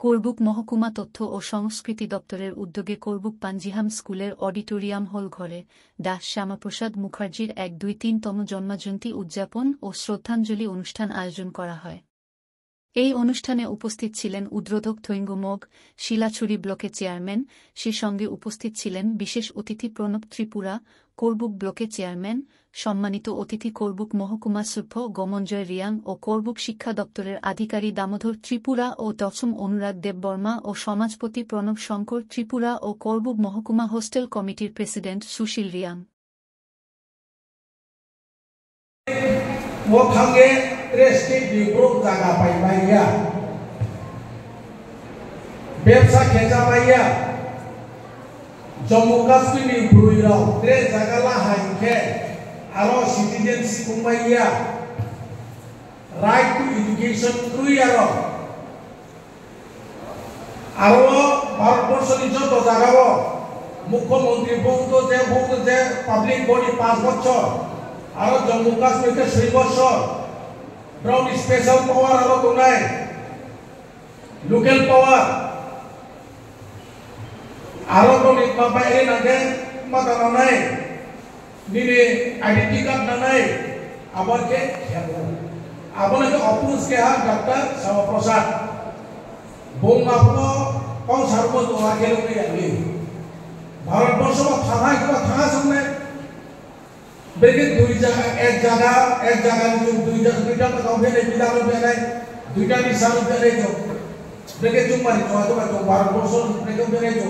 করবুক মহকুমা তথ্য ও সংস্কৃতি দপ্তরের উদ্যোগে করবুক পাঞ্জিহাম স্কুলের অডিটোরিয়াম হল ঘরে দাস শ্যামাপ্রসাদ মুখার্জির 123তম জন্মজয়ন্তী উদযাপন ও শ্রদ্ধাঞ্জলি অনুষ্ঠান আয়োজন করা হয়। এই অনুষ্ঠানে উপস্থিত ছিলেন উদ্বোধক থৈঙ্গু মোগ, শিলাছড়ি ব্লকের চেয়ারম্যান, সে সঙ্গে উপস্থিত ছিলেন বিশেষ অতিথি প্রণব ত্রিপুরা, করবুক ব্লকের চেয়ারম্যান, সম্মানিত অতিথি করবুক মহকুমা সুপ্র গমনজয় রিয়াং ও করবুক শিক্ষা দপ্তরের আধিকারিক দামোদর ত্রিপুরা ও দশম অনুরাগ দেববর্মা ও সমাজপতি প্রণব শঙ্কর ত্রিপুরা ও করবুক মহকুমা হোস্টেল কমিটির প্রেসিডেন্ট সুশীল রিয়াং। जम्मू काश्मीर नि ब्रुइराव त्रे जागाला हाइखे आरो सिटीजनशिप उमाइया राइट टू एजुकेशन क्रुइ आरो भारतवर्ष नि जत जागाबो मुख्यमंत्री बंतो जे पब्लिक बॉडी 5 বছর आरो जम्मू काश्मीर के 6 বছর ब्राउन स्पेशल पावर आरो तोनाय लोकल पावर आरोपनिक बाबा ए नागे मादाना नाय निने आइडेंटिटी कार्ड नानाय आबर के आपने के अपुस के हा डॉक्टर श्यामाप्रसाद बोम आपको कौन सर्व तो आगे लोग आगे भारतवर्ष में थाना के थाना सामने बेगे एक जगह जो दुईटा तक हम ने बिदा में नहीं दुईटा निशान पे नहीं जो बेगे तुम मारी तो भारतवर्ष बेगे में नहीं जो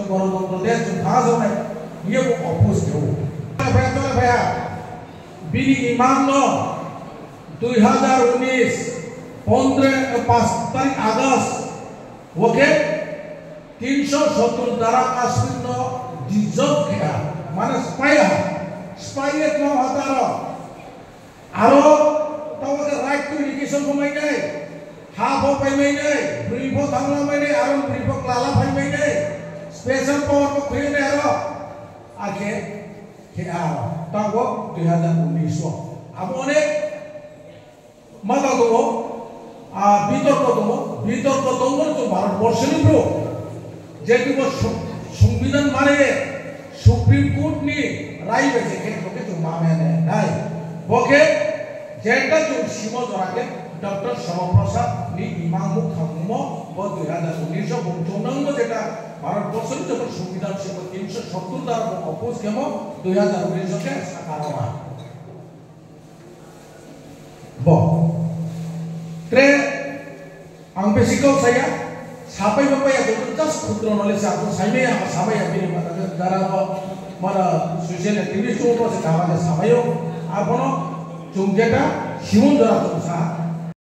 गणतंत्र देश जो खास होने ये वो अपोज थे भैया बिनी इमाम नो 2019 5 तारीख अगस्त ओके 370 धारा काश्मीर नो डिजर्व किया माने स्पाई एक नो हतारो आरो तो के राइट टू एजुकेशन को मैं नहीं हाफ हो पाई मैं नहीं ब्रीफो थांगला मैं नहीं आरो ब्रीफो क्लाला भाई मैं नहीं स्पेशल पावर को खुले ने हरो आगे के आ तागो 2019 अब अनेक माता दो বিতর্ক দঙ্গ তো ভারতবর্ষের উপর যেটুকু সংবিধান মানে সুপ্রিম কোর্ট নি রায় বেছে के जो मामे ने নাই বকে যেটা जो সীমা ধরাকে ডক্টর শ্যামাপ্রসাদ নি ইমামু খামুমো 2019 বংশনাঙ্গ যেটা ভারতবর্ষের যখন সংবিধান ছিল 370 দ্বারা অপোজ কেমো 2019 কে সাকারমা ব त्रे आं बेसिकल saya sampai bapak ya just खुद्र नलेज आपको साइमे apa sama ya बिनि mata द्वारा मरा सोशल एक्टिविस्ट को से कामा सामयो आपनो जों जेटा हिमन द्वारा तो सा